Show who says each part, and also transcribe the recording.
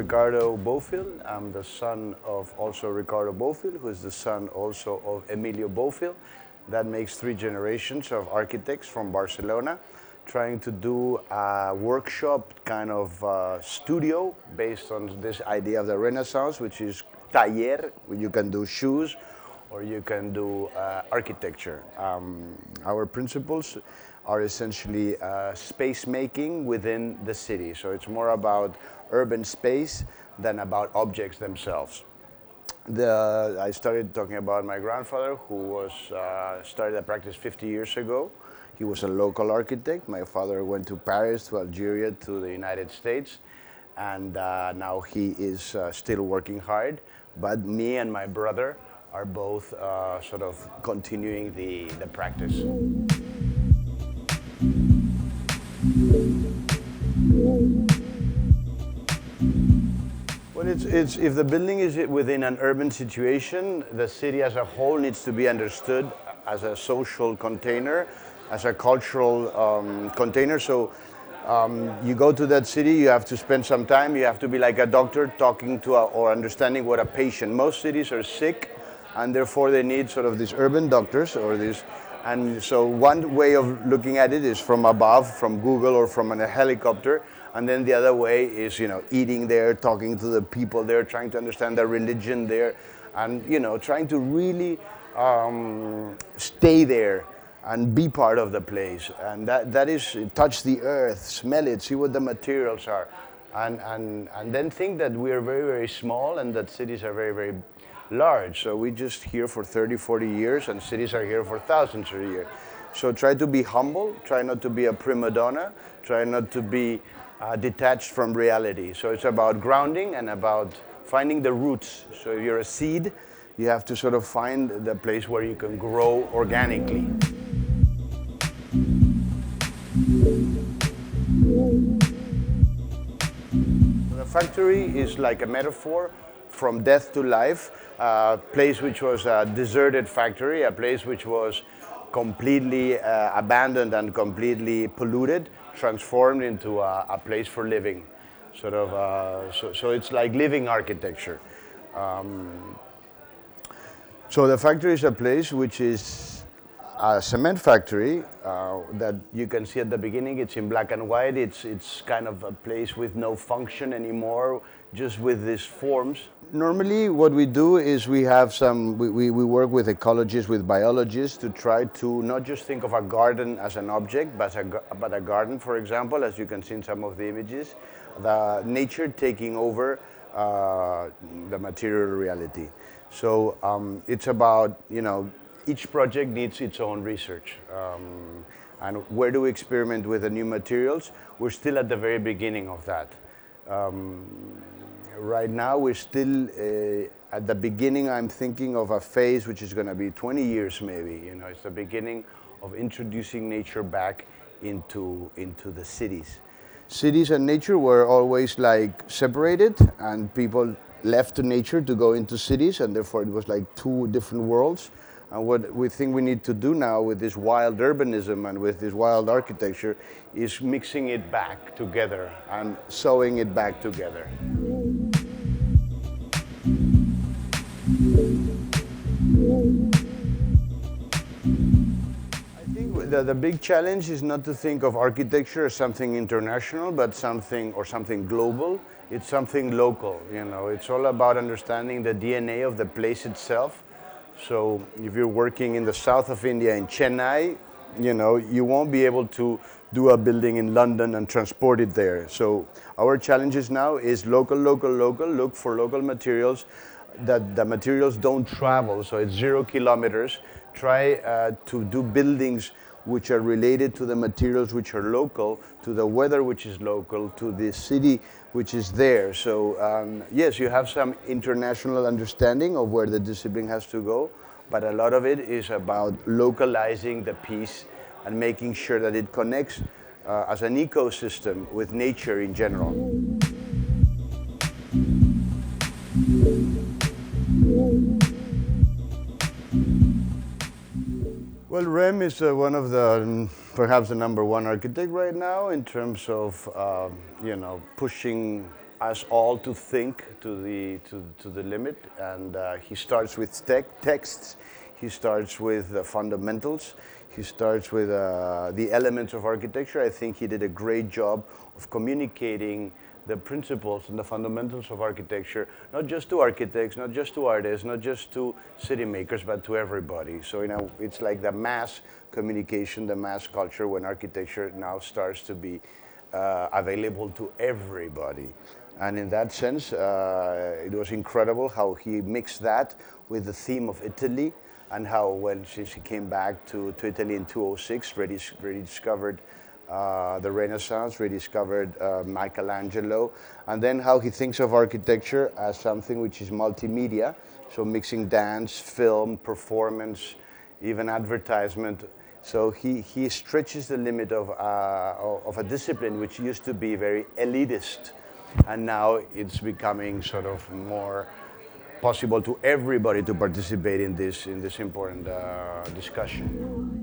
Speaker 1: Ricardo Bofill. I'm the son of also Ricardo Bofill, who is the son also of Emilio Bofill. That makes 3 generations of architects from Barcelona, trying to do a workshop kind of studio based on this idea of the Renaissance, which is taller, where you can do shoes or you can do architecture. Our principles are essentially space making within the city. So it's more about urban space than about objects themselves. I started talking about my grandfather, who started a practice 50 years ago. He was a local architect. My father went to Paris, to Algeria, to the United States, and now he is still working hard. But me and my brother are both sort of continuing the practice. Well, it's if the building is within an urban situation, the city as a whole needs to be understood as a social container, as a cultural container. So you go to that city, you have to spend some time, you have to be like a doctor talking to or understanding what a patient. Most cities are sick, and therefore they need sort of these urban doctors or these. And so one way of looking at it is from above, from Google or from a helicopter. And then the other way is, eating there, talking to the people there, trying to understand the religion there, and, trying to really stay there and be part of the place. And that is touch the earth, smell it, see what the materials are. And then think that we are very, very small and that cities are very, very large. So we just here for 30, 40 years, and cities are here for thousands of years. So try to be humble, try not to be a prima donna, try not to be detached from reality. So it's about grounding and about finding the roots. So if you're a seed, you have to sort of find the place where you can grow organically. The factory is like a metaphor from death to life, a place which was a deserted factory, a place which was completely abandoned and completely polluted, transformed into a place for living. Sort of, so it's like living architecture. So the factory is a place which is a cement factory that you can see at the beginning. It's in black and white. It's kind of a place with no function anymore, just with these forms. Normally what we do is we work with ecologists, with biologists, to try to not just think of a garden as an object, but a garden, for example, as you can see in some of the images, the nature taking over the material reality. So it's about, each project needs its own research. And where do we experiment with the new materials? We're still at the very beginning of that. Right now, we're still at the beginning. I'm thinking of a phase which is going to be 20 years maybe. It's the beginning of introducing nature back into the cities. Cities and nature were always like separated, and people left to nature to go into cities, and therefore it was like 2 different worlds. And what we think we need to do now with this wild urbanism and with this wild architecture is mixing it back together and sewing it back together. I think the big challenge is not to think of architecture as something international, but something global. It's something local, It's all about understanding the DNA of the place itself. So if you're working in the south of India, in Chennai, you won't be able to do a building in London and transport it there. So our challenges now is local, look for local materials, that the materials don't travel, so it's 0 kilometers. Try to do buildings which are related to the materials which are local, to the weather which is local, to the city which is there. So yes, you have some international understanding of where the discipline has to go, but a lot of it is about localizing the piece and making sure that it connects as an ecosystem with nature in general. Well, Rem is one of the, perhaps the #1 architect right now in terms of, pushing us all to think to the limit, and he starts with texts, he starts with the fundamentals, he starts with the elements of architecture. I think he did a great job of communicating the principles and the fundamentals of architecture, not just to architects, not just to artists, not just to city makers, but to everybody. So, you know, it's like the mass communication, the mass culture, when architecture now starts to be available to everybody. And in that sense, it was incredible how he mixed that with the theme of Italy, and how when since he came back to Italy in 2006, rediscovered the Renaissance, rediscovered Michelangelo, and then how he thinks of architecture as something which is multimedia, so mixing dance, film, performance, even advertisement. So he stretches the limit of a discipline which used to be very elitist, and now it's becoming sort of more possible to everybody to participate in this important discussion.